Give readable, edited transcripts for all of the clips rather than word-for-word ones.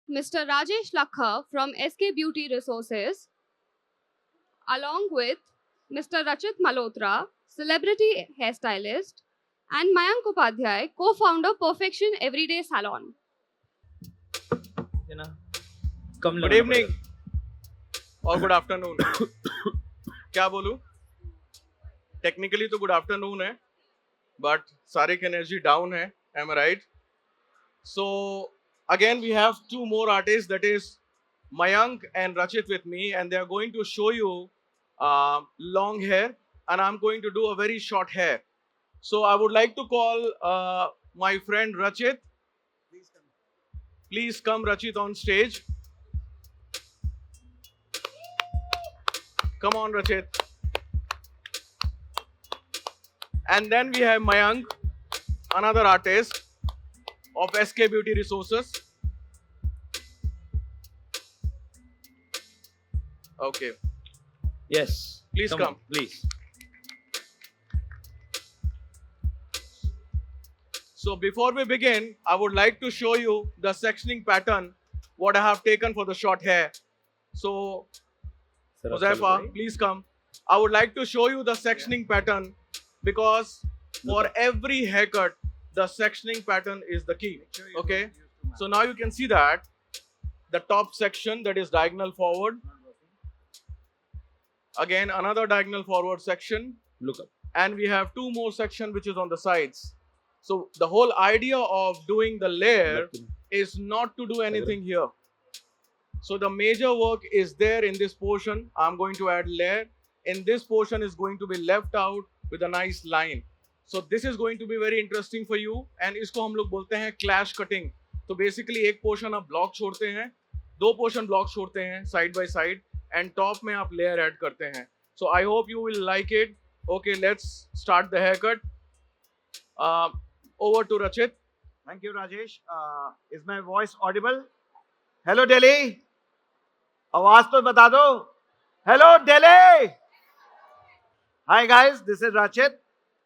Mr. Rajesh Lakha from SK Beauty Resources, along with Mr. Rachit Malhotra, celebrity hairstylist, and Mayank Upadhyay, co-founder Perfection Everyday Salon. है ना come good लगाना evening पड़ेगा। और good afternoon. क्या बोलूं? Technically तो good afternoon है, but सारे की एनर्जी डाउन है। Am I right? So again we have to more artist, that is Mayank and Rachit with me, and they are going to show you long hair, and I'm going to do a very short hair. So I would like to call my friend Rachit. Please come, Rachit, on stage. Come on, Rachit. And then we have Mayank, another artist of SK Beauty Resources. Okay, Yes. Please come. on, please. so before we begin, I would like to show you the sectioning pattern, what I have taken for the short hair. So, Sir, Huzaifa, please come. I would like to show you the sectioning pattern because for every haircut, the sectioning pattern is the key. Okay, so now you can see that the top section, that is diagonal forward. Again, another diagonal forward section, Look up. and we have two more section which is on the sides. So the whole idea of doing the layer is not to do anything here. So the major work is there in this portion. I'm going to add layer. In this portion is going to be left out with a nice line. So this is going to be very interesting for you. And इसको हम लोग बोलते हैं clash cutting. तो basically एक portion आप block छोड़ते हैं, दो portion block छोड़ते हैं side by side, and top में आप layer add करते हैं. So I hope you will like it. Okay, let's start the haircut. Over to Rachit. Thank you, Rajesh. Is my voice audible? Hello, Delhi. आवाज तो बता दो. Hello, Delhi. Hi, guys. This is Rachit,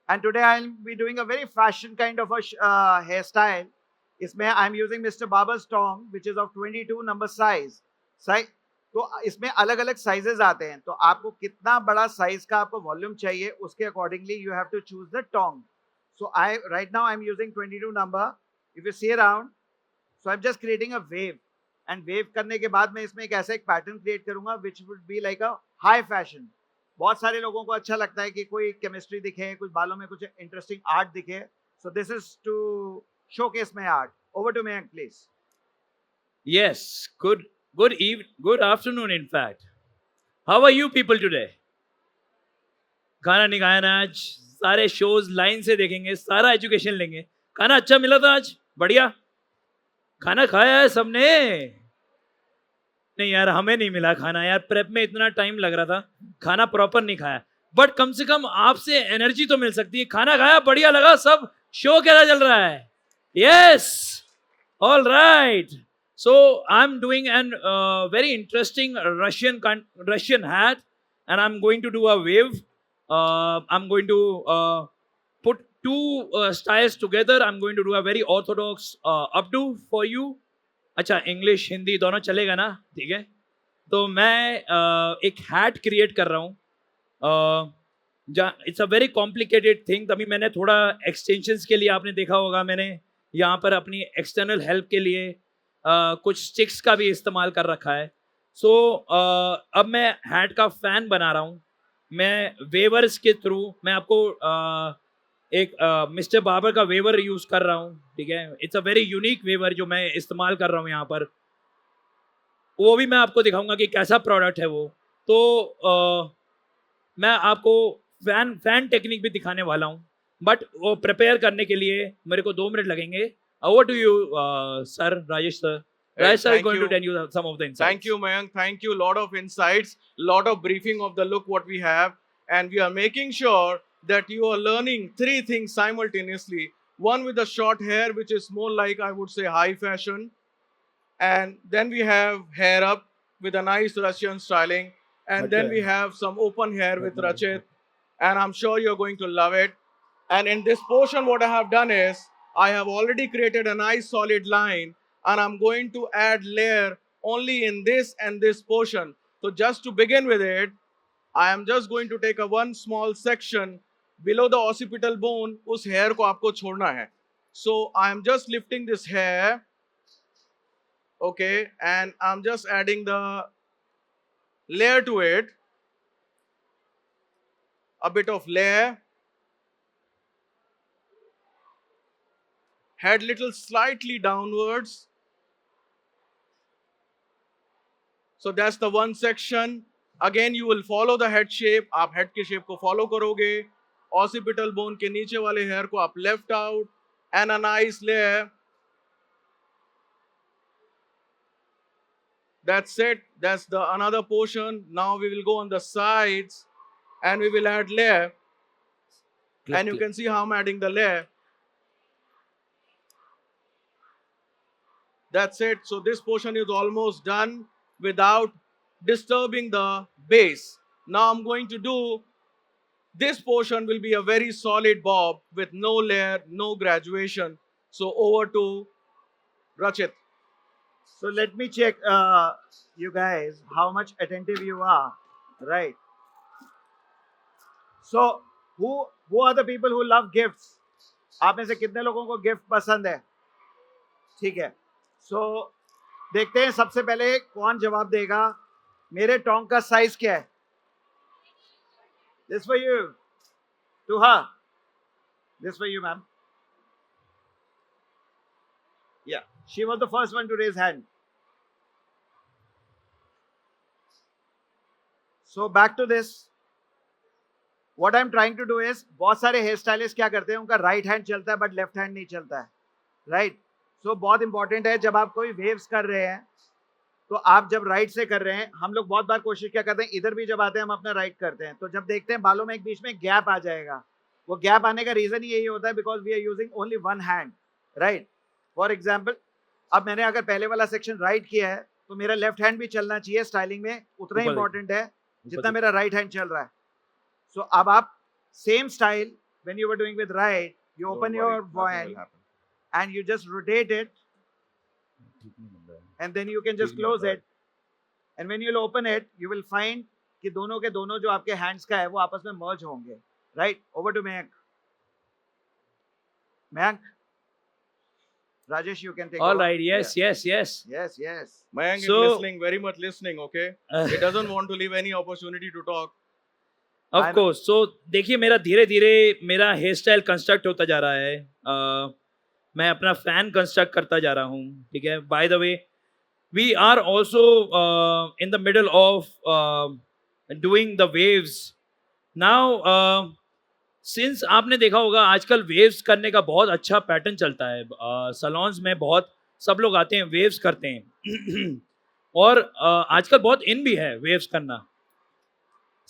and today I'll be doing a very fashion kind of a hairstyle. इसमें I'm using Mr. Barber's tong, which is of 22 number size. तो इसमें अलग अलग sizes आते हैं, तो आपको कितना बड़ा साइज का आपको वॉल्यूम चाहिए उसके accordingly you have to choose the tong. So right now I'm using 22 number. If you see around, so I'm just creating a wave, and wave करने के बाद मैं इसमें एक ऐसा एक पैटर्न क्रिएट करूंगा which would be like a high fashion. बहुत सारे लोगों को अच्छा लगता है कि कोई केमिस्ट्री दिखे, कुछ बालों में कुछ इंटरेस्टिंग आर्ट दिखे. So this is to showcase my art. Over to Mayank, please. Yes. Good afternoon, in fact. How are you people today? खाना नहीं खाया ना आज? सारे शोज लाइन से देखेंगे, सारा एजुकेशन लेंगे. खाना अच्छा मिला था आज? बढ़िया. खाना खाया है सबने? नहीं यार, हमें नहीं मिला खाना यार. प्रेप में इतना टाइम लग रहा था, खाना प्रॉपर नहीं खाया. बट कम से कम आपसे एनर्जी तो मिल सकती है. खाना खाया, बढ़िया लगा. सब शो कैसा चल रहा है? Yes, all right. So I'm doing an very interesting Russian hat, and I'm going to do a wave. I'm going to put two styles together. I'm going to do a very orthodox updo for you. अच्छा, English Hindi दोनों चलेगा ना? ठीक है. तो मैं एक hat create कर रहा हूँ. It's a very complicated thing. तभी मैंने थोड़ा एक्सटेंशंस के लिए, आपने देखा होगा, मैंने यहाँ पर अपनी एक्सटर्नल हेल्प के लिए कुछ स्टिक्स का भी इस्तेमाल कर रखा है. सो अब मैं हैट का फैन बना रहा हूँ. मैं वेवर्स के थ्रू मैं आपको एक मिस्टर बाबर का वेवर यूज़ कर रहा हूँ. ठीक है. It's a very unique waver जो मैं इस्तेमाल कर रहा हूँ यहाँ पर. वो भी मैं आपको दिखाऊंगा कि कैसा प्रोडक्ट है वो. तो मैं आपको फैन टेक्निक भी दिखाने वाला हूँ, बट वो प्रिपेयर करने के लिए मेरे को 2 मिनट लगेंगे. Over to you, sir, Rajesh sir. Rajesh sir is going to tell you some of the insights. Thank you, Mayank. Thank you. Lot of insights, lot of briefing of the look what we have, and we are making sure that you are learning 3 things simultaneously. One with the short hair, which is more like, I would say, high fashion, and then we have hair up with a nice Russian styling, and then we have some open hair with Rachit, and I'm sure you're going to love it. And in this portion, what I have done is I have already created a nice solid line, and I'm going to add layer only in this and this portion. So just to begin with it, I am just going to take a one small section below the occipital bone. उस hair को आपको छोड़ना है. So I am just lifting this hair, okay, and I'm just adding the layer to it, a bit of layer, head little slightly downwards. So that's the one section. Again, you will follow the head shape. आप head के shape को follow करोगे. Occipital bone के नीचे वाले hair को आप left out, and a nice layer. That's it. That's the another portion. Now we will go on the sides, and we will add layer. And you can see how I'm adding the layer. That's it. So this portion is almost done without disturbing the base. Now I'm going to do, this portion will be a very solid bob with no layer, no graduation. So over to Rachit. So let me check, you guys, how much attentive you are, right? So who are the people who love gifts? आप में से कितने लोगों को gift पसंद है? ठीक है. So देखते हैं सबसे पहले कौन जवाब देगा. मेरे टोंग का साइज क्या है? This for you. To her. This for you, ma'am. Yeah, she was the first one to raise hand. So back to this. What I'm trying to do is, बहुत सारे हेयर स्टाइलिस्ट क्या करते हैं, उनका right hand चलता है but left hand नहीं चलता है, राइट? सो बहुत इंपॉर्टेंट है जब आप कोई वेव्स कर रहे हैं, तो आप जब राइट से कर रहे हैं, हम लोग बहुत बार कोशिश क्या करते हैं, इधर भी जब आते हैं हम अपना राइट करते हैं, तो जब देखते हैं बालों में एक बीच में गैप आ जाएगा. वो गैप आने का रीजन यही होता है because we are using only one hand, right? For example, अब मैंने अगर पहले वाला सेक्शन राइट किया है तो मेरा लेफ्ट हैंड भी चलना चाहिए स्टाइलिंग में, उतना ही इंपॉर्टेंट है जितना मेरा राइट हैंड चल रहा है. सो अब आप same style, when you were doing with right, you open your vial and you just rotate it, and then you can just close it, and when you'll open it you will find कि दोनों के दोनों जो आपके hands का है वो आपस में merge होंगे, right? Over to Mayank. Mayank, Rajesh, you can take All over. right, yes, yes. Yes. Mayank So- is listening, very much listening, okay? He doesn't want to leave any opportunity to talk. Of course. So देखिए, मेरा धीरे धीरे मेरा hair style construct होता जा रहा है. मैं अपना फैन कंस्ट्रक्ट करता जा रहा हूँ, ठीक है? By the way, we are also in the middle of doing the waves now. Since आपने देखा होगा आजकल वेव्स करने का बहुत अच्छा पैटर्न चलता है. सलॉन्स में बहुत सब लोग आते हैं, वेव्स करते हैं और आजकल बहुत इन भी है वेव्स करना.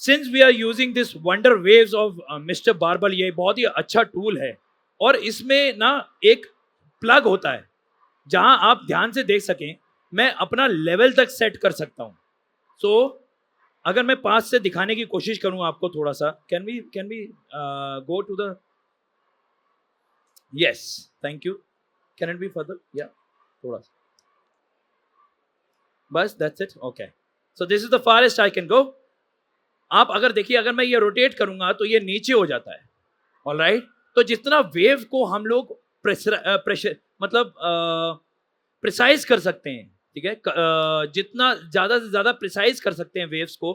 Since we are using this wonder waves of mister Barber, ये बहुत ही अच्छा टूल है और इसमें ना एक प्लग होता है जहां आप ध्यान से देख सकें. मैं अपना लेवल तक सेट कर सकता हूं. सो अगर मैं पास से दिखाने की कोशिश करूं आपको थोड़ा सा, can we go to the, yes, thank you, can it be further, या थोड़ा सा बस, that's it, okay. So this is the farthest I can go. आप अगर देखिए, अगर मैं ये रोटेट करूंगा तो ये नीचे हो जाता है, ऑलराइट. तो जितना वेव को हम लोग प्रेशर मतलब प्रिसाइज कर सकते हैं, ठीक है, जितना ज़्यादा से ज़्यादा प्रिसाइज कर सकते हैं वेव्स को.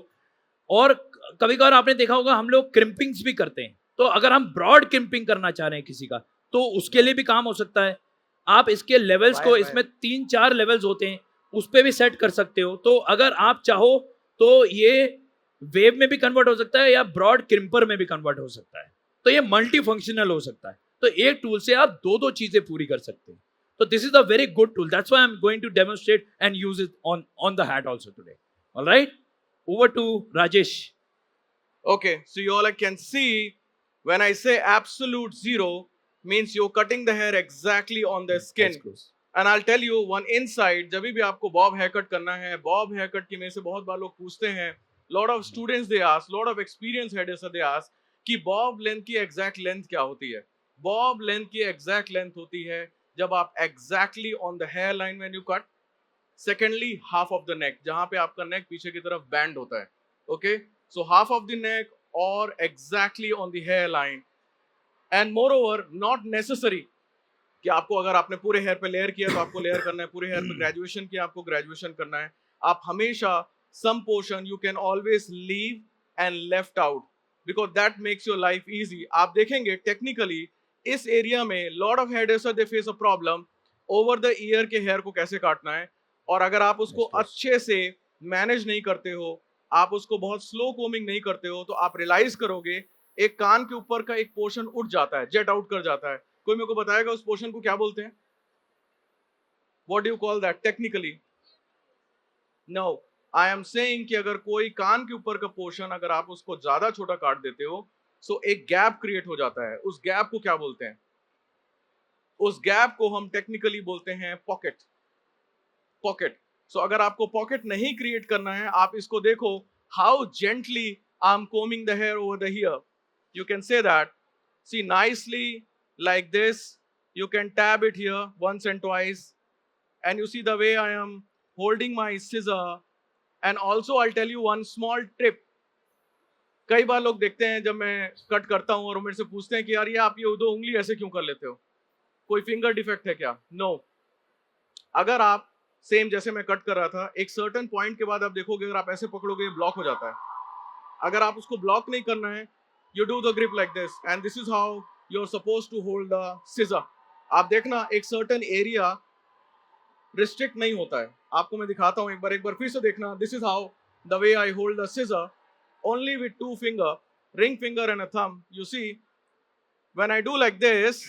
और कभी कभार आपने देखा होगा हम लोग क्रिम्पिंग्स भी करते हैं. तो अगर हम ब्रॉड क्रिम्पिंग करना चाह रहे हैं किसी का, तो उसके लिए भी काम हो सकता है. आप इसके लेवल्स को, इसमें 3-4 लेवल्स होते हैं, उस पर भी सेट कर सकते हो. तो अगर आप चाहो तो ये वेव में भी कन्वर्ट हो सकता है या ब्रॉड क्रिम्पर में भी कन्वर्ट हो सकता है. तो ये मल्टी फंक्शनल हो सकता है. तो एक टूल से आप दो चीजें पूरी कर सकते हैं. तो this is a very good tool. That's why I am going to demonstrate and use it on the hat also today. Alright, over to Rajesh. Okay, so you all can see when I say absolute zero means you're cutting the hair exactly on the skin. And I'll tell you one insight, जब भी आपको bob haircut करना है, bob haircut की में से बहुत बार लोग पूछते हैं, lot of students they ask, lot of experienced hairdresser they ask कि bob length की exact length क्या होती है. Bob length की exact length होती है जब आप exactly on the hairline when you cut. Secondly, half of the neck, जहाँ पे आपका neck पीछे की तरफ bend होता है. Okay, so half of the neck or exactly on the hairline. And moreover, not necessary कि आपको अगर आपने पूरे हेयर पे लेयर किया तो आपको लेयर करना है, पूरे हेयर पे ग्रेजुएशन किया आपको ग्रेजुएशन करना है. आप हमेशा some portion you can always leave and left out because that makes your life easy. आप देखेंगे technically इस एरिया में lot of hairdresser they face a problem over the ear के हेयर को कैसे काटना है. और अगर आप उसको अच्छे से मैनेज नहीं करते हो, आप उसको बहुत स्लो कोमिंग नहीं करते हो, तो आप रियलाइज करोगे एक कान के ऊपर का एक पोर्शन उठ जाता है, जेट आउट कर जाता है. कोई मेरे को बताएगा उस पोर्शन को क्या बोलते हैं? What do you call that technically? No, I am saying कि अगर कोई कान के ऊपर का पोर्शन अगर आप उसको ज्यादा छोटा काट देते हो, सो एक गैप क्रिएट हो जाता है. उस गैप को क्या बोलते हैं? उस गैप को हम टेक्निकली बोलते हैं पॉकेट. पॉकेट. सो अगर आपको पॉकेट नहीं क्रिएट करना है, आप इसको देखो, how gently I am combing the hair over the here. You can say that. See, nicely like this. You can tab it here once and twice. And you see the way I am holding my scissor. And also I'll tell you one small tip. कई बार लोग देखते हैं जब मैं cut करता हूँ और मेरे से पूछते हैं कि यार ये आप ये दो उंगली ऐसे क्यों कर लेते हो? कोई फिंगर डिफेक्ट है क्या? No. अगर आप सेम जैसे मैं कट कर रहा था, एक सर्टेन पॉइंट के बाद आप देखोगे अगर आप ऐसे पकड़ोगे ब्लॉक हो जाता है. अगर आप उसको ब्लॉक नहीं करना है, you do the grip like this and this is how you're supposed to hold the scissor. आप देखना एक certain area restrict नहीं होता है. आपको मैं दिखाता हूँ एक बार फिर से देखना. This is how the way I hold the scissor only with two finger, ring finger and a thumb. You see, when I do like this,